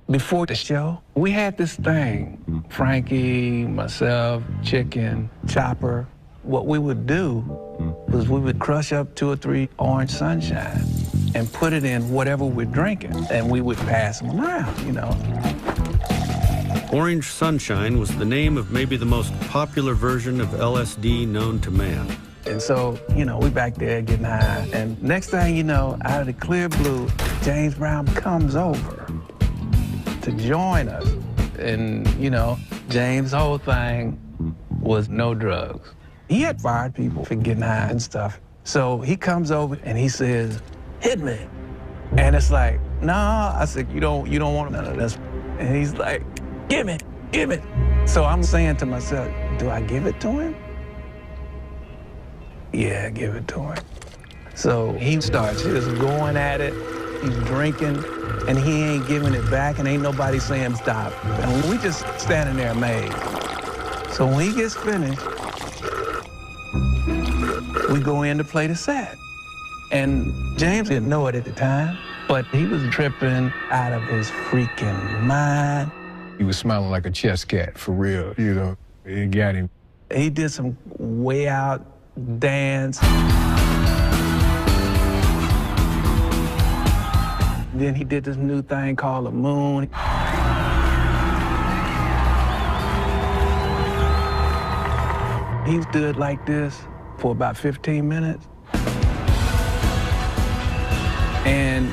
Before the show, we had this thing, Frankie, myself, Chicken, Chopper. What we would do was we would crush up 2 or 3 orange sunshine and put it in whatever we're drinking, and we would pass them around, you know. Orange Sunshine was the name of maybe the most popular version of LSD known to man. And so, you know, we back there getting high, and next thing you know, out of the clear blue, James Brown comes over to join us. And, you know, James' whole thing was no drugs. He had fired people for getting high and stuff. So he comes over and he says, "Hit me." And it's like, "Nah," I said, you don't want none of this. And he's like, "Give it, give it." So I'm saying to myself, do I give it to him? Yeah, give it to him. So he starts just going at it. He's drinking, and he ain't giving it back, and ain't nobody saying stop. And we just standing there amazed. So when he gets finished, we go in to play the set. And James didn't know it at the time, but he was tripping out of his freaking mind. He was smiling like a chess cat, for real, you know. It got him. He did some way out dance. Then he did this new thing called the moon. He stood like this for about 15 minutes. And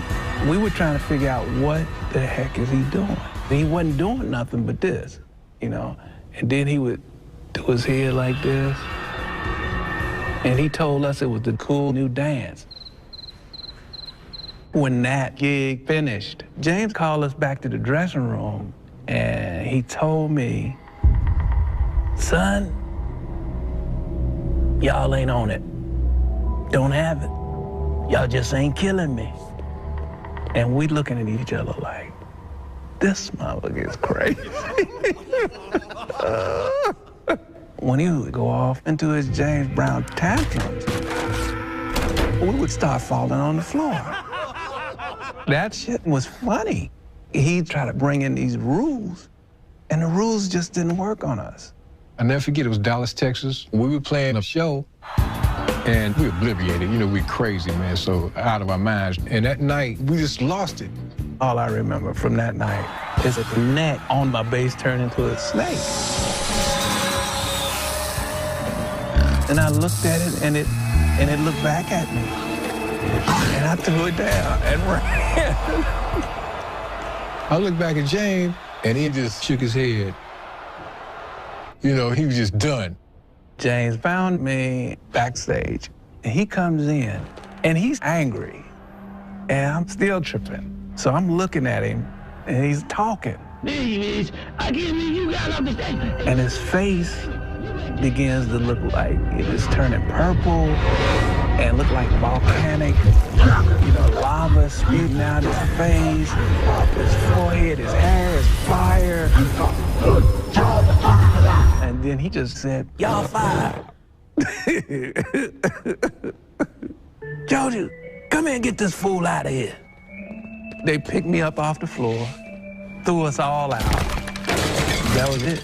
we were trying to figure out what the heck is he doing. He wasn't doing nothing but this, you know. And then he would do his head like this. And he told us it was the cool new dance. When that gig finished, James called us back to the dressing room, and he told me, "Son, y'all ain't on it. Don't have it. Y'all just ain't killing me." And we looking at each other like, this motherfucker is crazy. When he would go off into his James Brown tantrums, we would start falling on the floor. That shit was funny. He tried to bring in these rules, and the rules just didn't work on us. I'll never forget, it was Dallas, Texas. We were playing a show, and we obliviated. You know, we crazy, man, so out of our minds. And that night, we just lost it. All I remember from that night is that the neck on my bass turned into a snake. And I looked at it, and it looked back at me. And I threw it down and ran. I looked back at James, and he just shook his head. You know, he was just done. James found me backstage, and he comes in, and he's angry, and I'm still tripping. So I'm looking at him, and he's talking. "This I can't believe you got off the stage." And his face begins to look like it is turning purple and look like volcanic, you know, lava spewing out his face, his forehead, his hair is fire. And then he just said, "Y'all fired." "Jojo, come here and get this fool out of here." They picked me up off the floor, threw us all out. That was it.